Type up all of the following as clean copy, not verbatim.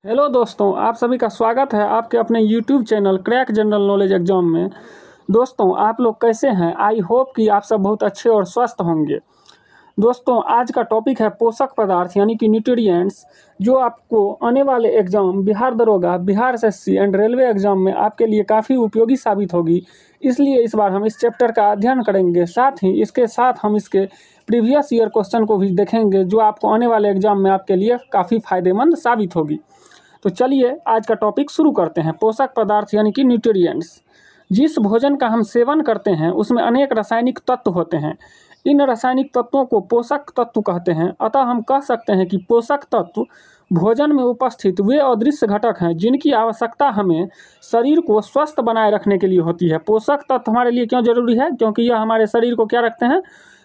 Hello दोस्तों, आप सभी का स्वागत है आपके अपने YouTube channel crack general knowledge exam में। दोस्तों, आप लोग कैसे हैं? आई होप कि आप सब बहुत अच्छे और स्वस्थ होंगे। दोस्तों, आज का टॉपिक है पोषक पदार्थ यानी कि न्यूट्रिएंट्स, जो आपको आने वाले एग्जाम बिहार दरोगा, Bihar SSC and railway exam में आपके लिए काफ़ी उपयोगी साबित होगी। इसलिए इस बार हम इस चैप्टर का अध्ययन करेंगे, साथ ही इसके साथ हम इसके प्रीवियस ईयर क्वेश्चन को भी देखेंगे, जो आपको आने वाले एग्जाम में आपके लिए काफ़ी फायदेमंद साबित होगी। तो चलिए आज का टॉपिक शुरू करते हैं। पोषक पदार्थ यानी कि न्यूट्रिएंट्स। जिस भोजन का हम सेवन करते हैं उसमें अनेक रासायनिक तत्व होते हैं। इन रासायनिक तत्वों को पोषक तत्व कहते हैं। अतः हम कह सकते हैं कि पोषक तत्व भोजन में उपस्थित वे अदृश्य घटक हैं जिनकी आवश्यकता हमें शरीर को स्वस्थ बनाए रखने के लिए होती है। पोषक तत्व हमारे लिए क्यों जरूरी है? क्योंकि यह हमारे शरीर को क्या रखते हैं?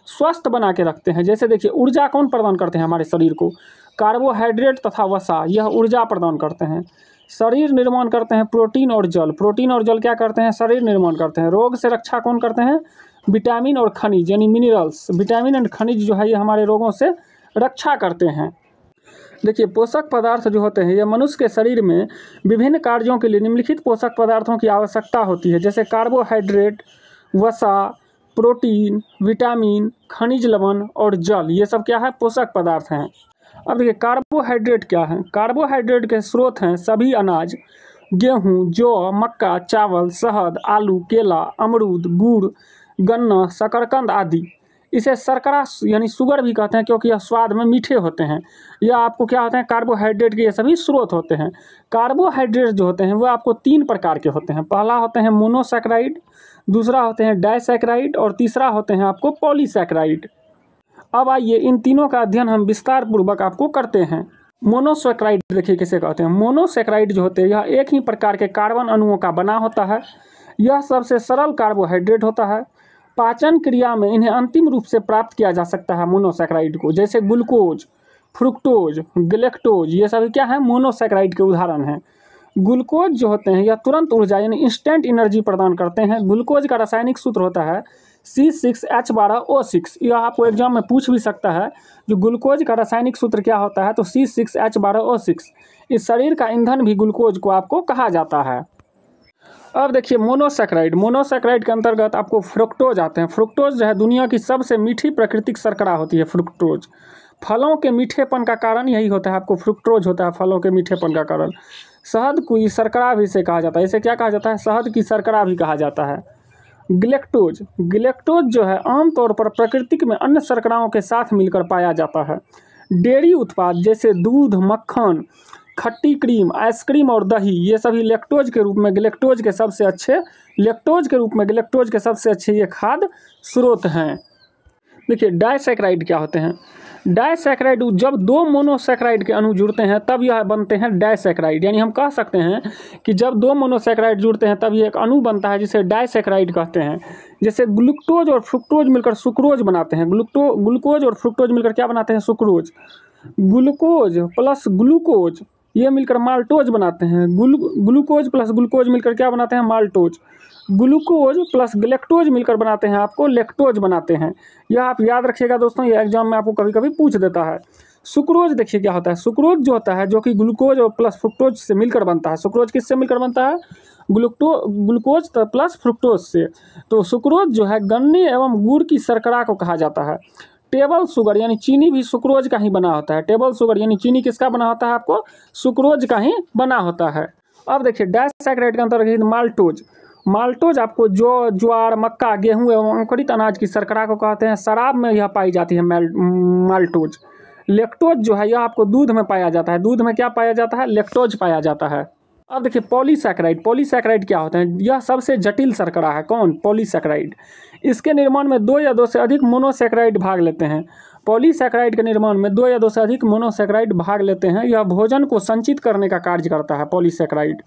स्वस्थ बना के रखते हैं। जैसे देखिए, ऊर्जा कौन प्रदान करते हैं हमारे शरीर को? कार्बोहाइड्रेट तथा वसा, यह ऊर्जा प्रदान करते हैं। शरीर निर्माण करते हैं प्रोटीन और जल। प्रोटीन और जल क्या करते हैं? शरीर निर्माण करते हैं। रोग से रक्षा कौन करते हैं? विटामिन और खनिज यानी मिनरल्स। विटामिन एंड खनिज जो है ये हमारे रोगों से रक्षा करते हैं। देखिए, पोषक पदार्थ जो होते हैं ये मनुष्य के शरीर में विभिन्न कार्यों के लिए निम्नलिखित पोषक पदार्थों की आवश्यकता होती है, जैसे कार्बोहाइड्रेट, वसा, प्रोटीन, विटामिन, खनिज लवण और जल। ये सब क्या है? पोषक पदार्थ हैं। अब देखिए, कार्बोहाइड्रेट क्या है? कार्बोहाइड्रेट के स्रोत हैं सभी अनाज, गेहूँ, जौ, मक्का, चावल, शहद, आलू, केला, अमरूद, गुड़, गन्ना, शकरकंद आदि। इसे शर्करा यानी शुगर भी कहते हैं, क्योंकि यह स्वाद में मीठे होते हैं। यह आपको क्या होते हैं? कार्बोहाइड्रेट के ये सभी स्रोत होते हैं। कार्बोहाइड्रेट जो होते हैं वो आपको 3 प्रकार के होते हैं। पहला होते हैं मोनोसैकेराइड, दूसरा होते हैं डाइसैकेराइड और तीसरा होते हैं आपको पॉलीसैकेराइड। अब आइए इन तीनों का अध्ययन हम विस्तार पूर्वक आपको करते हैं। मोनोसैकेराइड देखिए किसे कहते हैं। मोनोसैकेराइड जो होते हैं यह एक ही प्रकार के कार्बन अणुओं का बना होता है। यह सबसे सरल कार्बोहाइड्रेट होता है। पाचन क्रिया में इन्हें अंतिम रूप से प्राप्त किया जा सकता है मोनोसैकेराइड को, जैसे ग्लूकोज, फ्रुक्टोज, गैलेक्टोज, ये सभी क्या है? मोनोसैकेराइड के उदाहरण हैं। ग्लूकोज जो होते हैं यह तुरंत ऊर्जा यानी इंस्टेंट एनर्जी प्रदान करते हैं। ग्लूकोज का रासायनिक सूत्र होता है C6H12O6। यह आपको एग्जाम में पूछ भी सकता है, जो ग्लूकोज का रासायनिक सूत्र क्या होता है? तो C6H12O6। इस शरीर का ईंधन भी ग्लूकोज को आपको कहा जाता है। अब देखिए मोनोसैकेराइड। मोनोसैकेराइड के अंतर्गत आपको फ्रुक्टोज आते हैं। फ्रुक्टोज जो है दुनिया की सबसे मीठी प्राकृतिक शर्करा होती है फ्रुक्टोज। फलों के मीठेपन का कारण यही होता है, आपको फ्रुक्टोज होता है फलों के मीठेपन का कारण। शहद को शर्करा भी इसे कहा जाता है। इसे क्या कहा जाता है? शहद की शर्करा भी कहा जाता है। गैलेक्टोज। गैलेक्टोज जो है आमतौर पर प्रकृति में अन्य शर्कराओं के साथ मिलकर पाया जाता है। डेयरी उत्पाद जैसे दूध, मक्खन, खट्टी क्रीम, आइसक्रीम और दही, ये सभी लैक्टोज के रूप में गैलेक्टोज के सबसे अच्छे ये खाद्य स्रोत हैं। देखिए, डाइसैकेराइड क्या होते हैं? डाइसैकेराइड जब 2 मोनोसैकेराइड के अणु जुड़ते हैं तब यह बनते हैं डाइसैकेराइड। यानी हम कह सकते हैं कि जब 2 मोनोसैकेराइड जुड़ते हैं तब ये एक अणु बनता है जिसे डाइसैकेराइड कहते हैं। जैसे ग्लूकोज और फ्रुक्टोज मिलकर सुक्रोज बनाते हैं। ग्लूकोज और फ्रुक्टोज मिलकर क्या बनाते हैं? सुक्रोज। ग्लूकोज प्लस ग्लूकोज ये मिलकर माल्टोज बनाते हैं। ग्लूकोज प्लस ग्लूकोज मिलकर क्या बनाते हैं? माल्टोज। ग्लूकोज प्लस गैलेक्टोज मिलकर बनाते हैं आपको लैक्टोज बनाते हैं। यह आप याद रखिएगा दोस्तों, ये एग्जाम में आपको कभी कभी पूछ देता है। सुक्रोज देखिए क्या होता है? सुक्रोज जो होता है जो कि ग्लूकोज और प्लस फ्रुक्टोज से मिलकर बनता है। सुक्रोज किससे मिलकर बनता है? ग्लूकोज प्लस फ्रुक्टोज से। तो सुक्रोज जो है गन्ने एवं गुड़ की शर्करा को कहा जाता है। टेबल शुगर यानी चीनी भी सुक्रोज का ही बना होता है। टेबल शुगर यानी चीनी किसका बना होता है? आपको सुक्रोज का ही बना होता है। अब देखिए, डाइसैकेराइड के अंतर्गत माल्टोज। माल्टोज आपको ज्वार, मक्का, गेहूं एवं अंकुरित अनाज की शर्करा को कहते हैं। शराब में यह पाई जाती है माल्टोज। लैक्टोज जो है यह आपको दूध में पाया जाता है। दूध में क्या पाया जाता है? लैक्टोज पाया जाता है। अब देखिए पॉलीसैकेराइड। पॉलीसैकेराइड क्या होते हैं? यह सबसे जटिल शर्करा है। कौन? पॉलीसैकेराइड। इसके निर्माण में 2 या 2 से अधिक मोनोसैकेराइड भाग लेते हैं। पॉलीसैकेराइड के निर्माण में 2 या 2 से अधिक मोनोसैकेराइड भाग लेते हैं। यह भोजन को संचित करने का कार्य करता है पॉलीसैकेराइड।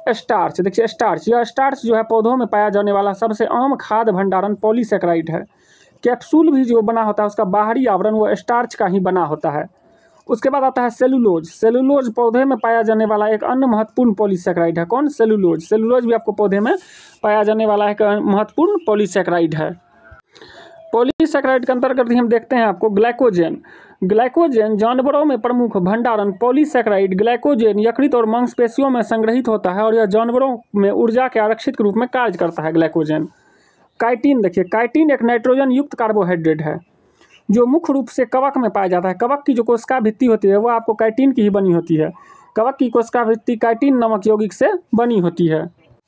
स्टार्च। देखिए स्टार्च, यह स्टार्च जो है पौधों में पाया जाने वाला सबसे आम खाद्य भंडारण पॉलीसैकेराइड है। कैप्सूल भी जो बना होता है उसका बाहरी आवरण वो स्टार्च का ही बना होता है। उसके बाद आता है सेलुलोज। सेलुलोज पौधे में पाया जाने वाला एक अन्य महत्वपूर्ण पॉलीसैकेराइड है। कौन? सेलुलोज। सेलुलोज भी आपको पौधे में पाया जाने वाला एक महत्वपूर्ण पॉलीसैकेराइड है। पॉलीसैकेराइड के अंतर्गत हम देखते हैं आपको ग्लाइकोजन। ग्लाइकोजन जानवरों में प्रमुख भंडारण पॉलीसैकेराइड ग्लाइकोजन यकृत और मांसपेशियों में संग्रहित होता है और यह जानवरों में ऊर्जा के आरक्षित के रूप में कार्य करता है। ग्लाइकोजन। काइटिन देखिए, काइटिन एक नाइट्रोजन युक्त कार्बोहाइड्रेट है जो मुख्य रूप से कवक में पाया जाता है। कवक की जो कोशिका भित्ति होती है वह आपको काइटिन की ही बनी होती है। कवक की कोशिका भित्ति काइटिन नामक यौगिक से बनी होती है।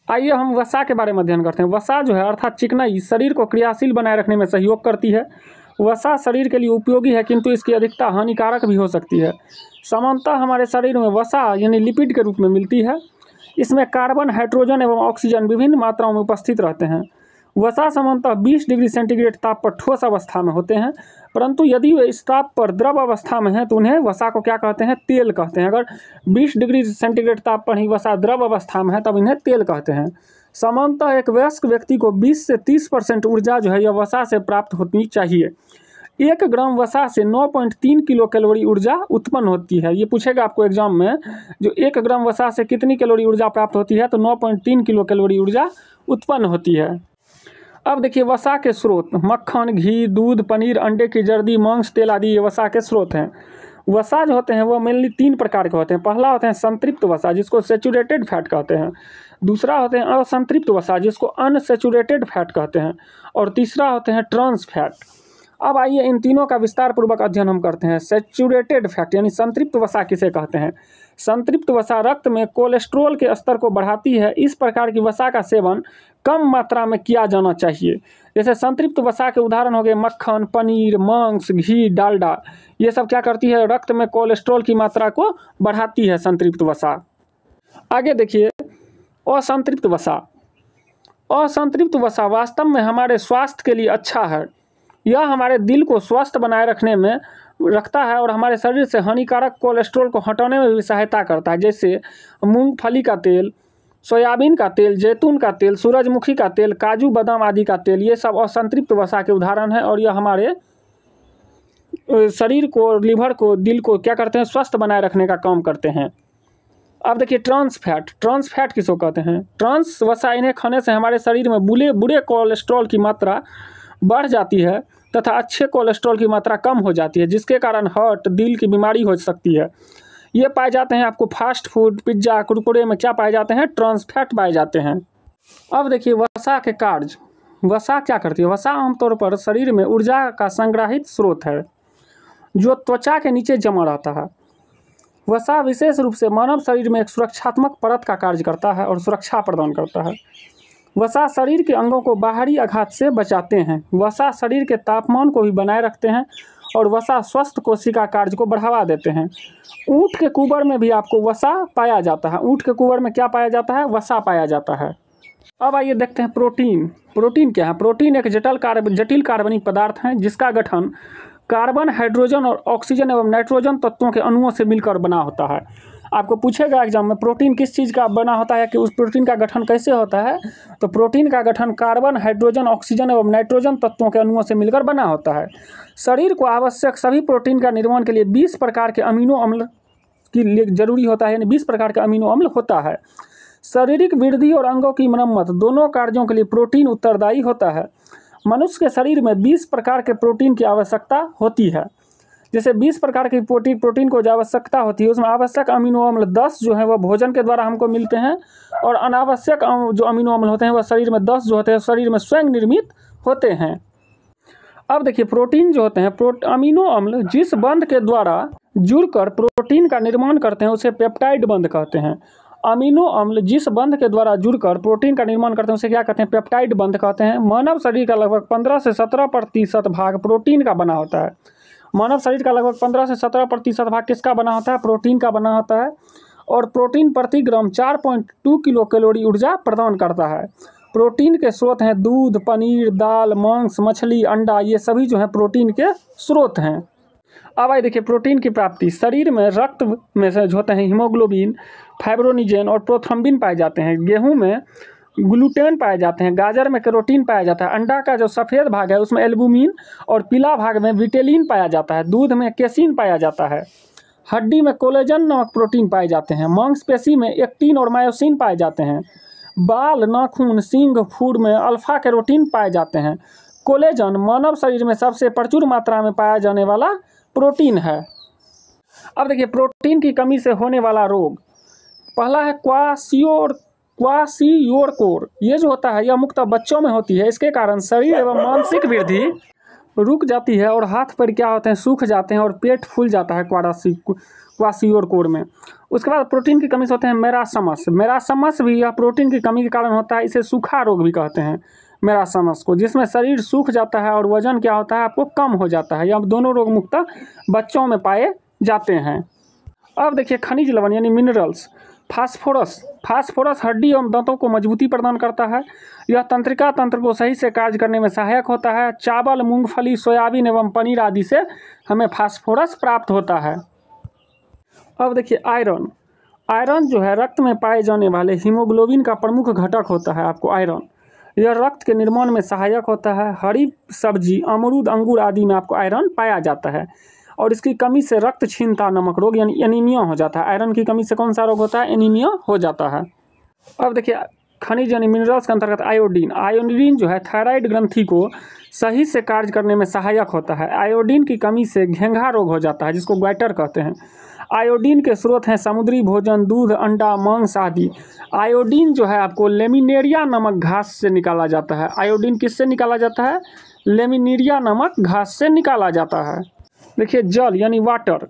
आइए हम वसा के बारे में अध्ययन करते हैं। वसा जो है अर्थात चिकनाई शरीर को क्रियाशील बनाए रखने में सहयोग करती है। वसा शरीर के लिए उपयोगी है किंतु इसकी अधिकता हानिकारक भी हो सकती है। सामान्यतः हमारे शरीर में वसा यानी लिपिड के रूप में मिलती है। इसमें कार्बन, हाइड्रोजन एवं ऑक्सीजन विभिन्न मात्राओं में उपस्थित रहते हैं। वसा सामान्यतः 20 डिग्री सेंटीग्रेड ताप पर ठोस अवस्था में होते हैं, परंतु यदि वे इस ताप पर द्रव अवस्था में हैं तो उन्हें वसा को क्या कहते हैं? तेल कहते हैं। अगर 20 डिग्री सेंटीग्रेड ताप पर ही वसा द्रव अवस्था में है तब इन्हें तेल कहते हैं। सामान्यतः एक वयस्क व्यक्ति को 20 से 30% ऊर्जा जो है यह वसा से प्राप्त होनी चाहिए। 1 ग्राम वसा से 9.3 किलो कैलोरी ऊर्जा उत्पन्न होती है। ये पूछेगा आपको एग्जाम में, जो 1 ग्राम वसा से कितनी कैलोरी ऊर्जा प्राप्त होती है, तो 9.3 किलो कैलोरी ऊर्जा उत्पन्न होती है। अब देखिए वसा के स्रोत, मक्खन, घी, दूध, पनीर, अंडे की जर्दी, मांस, तेल आदि ये वसा के स्रोत हैं। वसा जो होते हैं वो मेनली 3 प्रकार के होते हैं। पहला होते हैं संतृप्त वसा जिसको सैचुरेटेड फैट कहते हैं। दूसरा होते हैं असंतृप्त वसा जिसको अनसैचुरेटेड फैट कहते हैं। और तीसरा होते हैं ट्रांस फैट। अब आइए इन तीनों का विस्तार पूर्वक अध्ययन हम करते हैं। सैचुरेटेड फैट यानी संतृप्त वसा किसे कहते हैं? संतृप्त वसा रक्त में कोलेस्ट्रॉल के स्तर को बढ़ाती है। इस प्रकार की वसा का सेवन कम मात्रा में किया जाना चाहिए। जैसे संतृप्त वसा के उदाहरण हो गए मक्खन, पनीर, मांस, घी, डालडा। ये सब क्या करती है? रक्त में कोलेस्ट्रॉल की मात्रा को बढ़ाती है संतृप्त वसा। आगे देखिए असंतृप्त वसा। असंतृप्त वसा वास्तव में हमारे स्वास्थ्य के लिए अच्छा है। यह हमारे दिल को स्वस्थ बनाए रखने में रखता है और हमारे शरीर से हानिकारक कोलेस्ट्रॉल को हटाने में भी सहायता करता है। जैसे मूंगफली का तेल, सोयाबीन का तेल, जैतून का तेल, सूरजमुखी का तेल, काजू बादाम आदि का तेल, ये सब असंतृप्त वसा के उदाहरण हैं और यह हमारे शरीर को, लीवर को, दिल को क्या करते हैं? स्वस्थ बनाए रखने का काम करते हैं। अब देखिए ट्रांस फैट। ट्रांस फैट किसको कहते हैं? ट्रांस वसा, इन्हें खाने से हमारे शरीर में बुरे कोलेस्ट्रॉल की मात्रा बढ़ जाती है तथा अच्छे कोलेस्ट्रॉल की मात्रा कम हो जाती है, जिसके कारण हार्ट, दिल की बीमारी हो सकती है। ये पाए जाते हैं आपको फास्ट फूड, पिज्ज़ा, कुरकुरे में क्या पाए जाते हैं? ट्रांस फैट पाए जाते हैं। अब देखिए वसा के कार्य। वसा क्या करती है? वसा आमतौर पर शरीर में ऊर्जा का संग्रहित स्रोत है जो त्वचा के नीचे जमा रहता है। वसा विशेष रूप से मानव शरीर में एक सुरक्षात्मक परत का कार्य करता है और सुरक्षा प्रदान करता है। वसा शरीर के अंगों को बाहरी आघात से बचाते हैं। वसा शरीर के तापमान को भी बनाए रखते हैं और वसा स्वस्थ कोशिका कार्य को बढ़ावा देते हैं। ऊँट के कुबर में भी आपको वसा पाया जाता है। ऊँट के कुबर में क्या पाया जाता है? वसा पाया जाता है। अब आइए देखते हैं प्रोटीन। प्रोटीन क्या है? प्रोटीन एक जटिल कार्बनिक पदार्थ है जिसका गठन कार्बन, हाइड्रोजन और ऑक्सीजन एवं नाइट्रोजन तत्वों के अणुओं से मिलकर बना होता है। आपको पूछेगा एग्जाम में प्रोटीन किस चीज़ का बना होता है, कि उस प्रोटीन का गठन कैसे होता है? तो प्रोटीन का गठन कार्बन, हाइड्रोजन, ऑक्सीजन एवं नाइट्रोजन तत्वों के अणुओं से मिलकर बना होता है। शरीर को आवश्यक सभी प्रोटीन का निर्माण के लिए 20 प्रकार के अमीनो अम्ल की लिए जरूरी होता है, यानी 20 प्रकार के अमीनो अम्ल होता है। शारीरिक वृद्धि और अंगों की मरम्मत दोनों कार्यों के लिए प्रोटीन उत्तरदायी होता है। मनुष्य के शरीर में 20 प्रकार के प्रोटीन की आवश्यकता होती है। जैसे 20 प्रकार की प्रोटीन को जो आवश्यकता होती है उसमें आवश्यक अमीनो अम्ल 10 जो है वह भोजन के द्वारा हमको मिलते हैं और अनावश्यक जो अमीनो अम्ल होते हैं वह शरीर में 10 जो होते हैं शरीर में स्वयं निर्मित होते हैं। अब देखिए प्रोटीन जो होते हैं, अमीनो अम्ल जिस बंध के द्वारा जुड़कर प्रोटीन का निर्माण करते हैं उसे पेप्टाइड बंध कहते हैं। अमीनो अम्ल जिस बंध के द्वारा जुड़कर प्रोटीन का निर्माण करते हैं उसे क्या कहते हैं? पेप्टाइड बंध कहते हैं। मानव शरीर का लगभग 15 से 17% भाग प्रोटीन का बना होता है। मानव शरीर का लगभग 15 से 17% भाग किसका बना होता है? प्रोटीन का बना होता है। और प्रोटीन प्रति ग्राम 4.2 किलो कैलोरी ऊर्जा प्रदान करता है। प्रोटीन के स्रोत हैं दूध, पनीर, दाल, मांस, मछली, अंडा, ये सभी जो है प्रोटीन के स्रोत हैं। अब आइए देखिए प्रोटीन की प्राप्ति। शरीर में रक्त में से जो होते हैं हीमोग्लोबिन, फाइब्रोनिजन और प्रोथ्रम्बिन पाए जाते हैं। गेहूं में ग्लूटेन पाए जाते हैं। गाजर में कैरोटीन पाया जाता है। अंडा का जो सफ़ेद भाग है उसमें एल्बुमिन और पीला भाग में विटेलिन पाया जाता है। दूध में केसिन पाया जाता है। हड्डी में कोलेजन नामक प्रोटीन पाए जाते हैं। मांसपेशी में एक्टिन और मायोसिन पाए जाते हैं। बाल, नाखून, सींग, फूड में अल्फा कैरोटीन पाए जाते हैं। कोलेजन मानव शरीर में सबसे प्रचुर मात्रा में पाया जाने वाला प्रोटीन है। अब देखिए प्रोटीन की कमी से होने वाला रोग, पहला है क्वाशियोरकोर। ये जो होता है यह मुख्यतः बच्चों में होती है। इसके कारण शरीर एवं मानसिक वृद्धि रुक जाती है और हाथ पैर क्या होते हैं, सूख जाते हैं और पेट फूल जाता है क्वाशियोरकोर में। उसके बाद प्रोटीन की कमी से होते हैं मेरासमस। मेरासमस भी यह प्रोटीन की कमी के कारण होता है। इसे सूखा रोग भी कहते हैं मेरासमस को, जिसमें शरीर सूख जाता है और वजन क्या होता है आपको कम हो जाता है। यह दोनों रोग मुख्यतः बच्चों में पाए जाते हैं। अब देखिए खनिज लवण यानी मिनरल्स। फास्फोरस हड्डी एवं दांतों को मजबूती प्रदान करता है। यह तंत्रिका तंत्र को सही से कार्य करने में सहायक होता है। चावल, मूंगफली, सोयाबीन एवं पनीर आदि से हमें फास्फोरस प्राप्त होता है। अब देखिए आयरन जो है रक्त में पाए जाने वाले हीमोग्लोबिन का प्रमुख घटक होता है आपको आयरन। यह रक्त के निर्माण में सहायक होता है। हरी सब्जी, अमरूद, अंगूर आदि में आपको आयरन पाया जाता है और इसकी कमी से रक्त क्षीणता नामक रोग यानी एनीमिया हो जाता है। आयरन की कमी से कौन सा रोग होता है, एनीमिया हो जाता है। अब देखिए खनिज यानी मिनरल्स के अंतर्गत आयोडीन जो है थायराइड ग्रंथि को सही से कार्य करने में सहायक होता है। आयोडीन की कमी से घेंघा रोग हो जाता है जिसको ग्वाइटर कहते हैं। आयोडीन के स्रोत हैं समुद्री भोजन, दूध, अंडा, मांस आदि। आयोडीन जो है आपको लेमिनेरिया नामक घास से निकाला जाता है। आयोडीन किससे निकाला जाता है, लेमिनेरिया नामक घास से निकाला जाता है। देखिए जल यानी वाटर,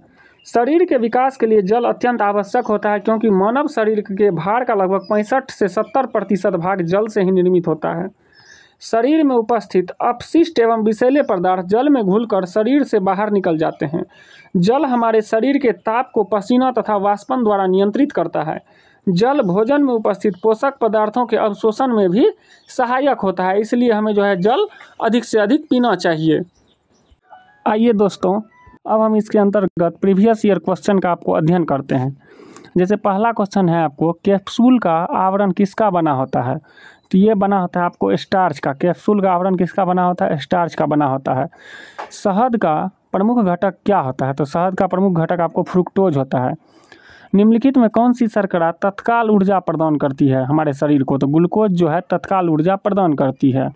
शरीर के विकास के लिए जल अत्यंत आवश्यक होता है क्योंकि मानव शरीर के भार का लगभग 65 से 70% भाग जल से ही निर्मित होता है। शरीर में उपस्थित अपशिष्ट एवं विषैले पदार्थ जल में घुलकर शरीर से बाहर निकल जाते हैं। जल हमारे शरीर के ताप को पसीना तथा वाष्पन द्वारा नियंत्रित करता है। जल भोजन में उपस्थित पोषक पदार्थों के अवशोषण में भी सहायक होता है, इसलिए हमें जो है जल अधिक से अधिक पीना चाहिए। आइए दोस्तों अब हम इसके अंतर्गत प्रीवियस ईयर क्वेश्चन का आपको अध्ययन करते हैं। जैसे पहला क्वेश्चन है आपको, कैप्सूल का आवरण किसका बना होता है? तो ये बना होता है आपको स्टार्च का। कैप्सूल का आवरण किसका बना होता है, स्टार्च का बना होता है। शहद का प्रमुख घटक क्या होता है? तो शहद का प्रमुख घटक आपको फ्रुक्टोज होता है। निम्नलिखित में कौन सी शर्करा तत्काल ऊर्जा प्रदान करती है हमारे शरीर को? तो ग्लूकोज जो है तत्काल ऊर्जा प्रदान करती है।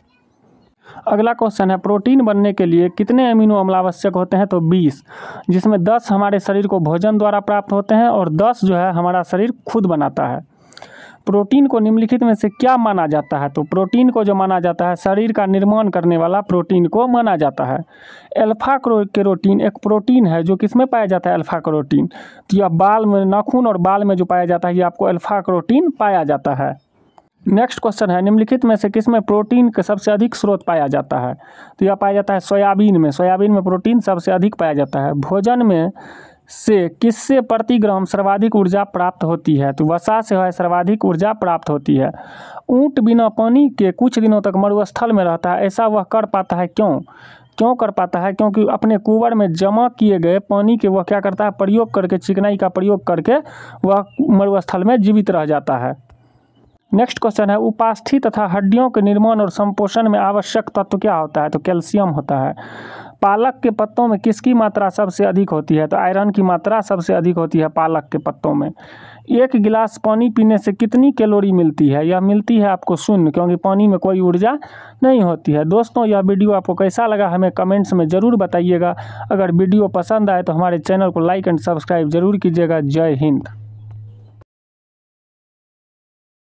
अगला क्वेश्चन है, प्रोटीन बनने के लिए कितने अमीनो अम्ल आवश्यक होते हैं? तो 20, जिसमें 10 हमारे शरीर को भोजन द्वारा प्राप्त होते हैं और 10 जो है हमारा शरीर खुद बनाता है। प्रोटीन को निम्नलिखित में से क्या माना जाता है? तो प्रोटीन को जो माना जाता है शरीर का निर्माण करने वाला प्रोटीन को माना जाता है। अल्फा कैरोटीन एक प्रोटीन है जो किसमें पाया जाता है, अल्फा कैरोटीन। तो यह बाल में, नाखून और बाल में जो पाया जाता है ये आपको अल्फा कैरोटीन पाया जाता है। नेक्स्ट क्वेश्चन है, निम्नलिखित में से किसमें प्रोटीन का सबसे अधिक स्रोत पाया जाता है? तो यह पाया जाता है सोयाबीन में। सोयाबीन में प्रोटीन सबसे अधिक पाया जाता है। भोजन में से किससे प्रति ग्राम सर्वाधिक ऊर्जा प्राप्त होती है? तो वसा से है सर्वाधिक ऊर्जा प्राप्त होती है। ऊंट बिना पानी के कुछ दिनों तक मरुस्थल में रहता है, ऐसा वह कर पाता है क्यों कर पाता है? क्योंकि अपने कुंवर में जमा किए गए पानी के वह क्या करता है, प्रयोग करके, चिकनाई का प्रयोग करके वह मरुस्थल में जीवित रह जाता है। नेक्स्ट क्वेश्चन है, उपास्थि तथा हड्डियों के निर्माण और संपोषण में आवश्यक तत्व क्या होता है? तो कैल्शियम होता है। पालक के पत्तों में किसकी मात्रा सबसे अधिक होती है? तो आयरन की मात्रा सबसे अधिक होती है पालक के पत्तों में। 1 गिलास पानी पीने से कितनी कैलोरी मिलती है? यह मिलती है आपको 0, क्योंकि पानी में कोई ऊर्जा नहीं होती है। दोस्तों यह वीडियो आपको कैसा लगा हमें कमेंट्स में ज़रूर बताइएगा। अगर वीडियो पसंद आए तो हमारे चैनल को लाइक एंड सब्सक्राइब जरूर कीजिएगा। जय हिंद।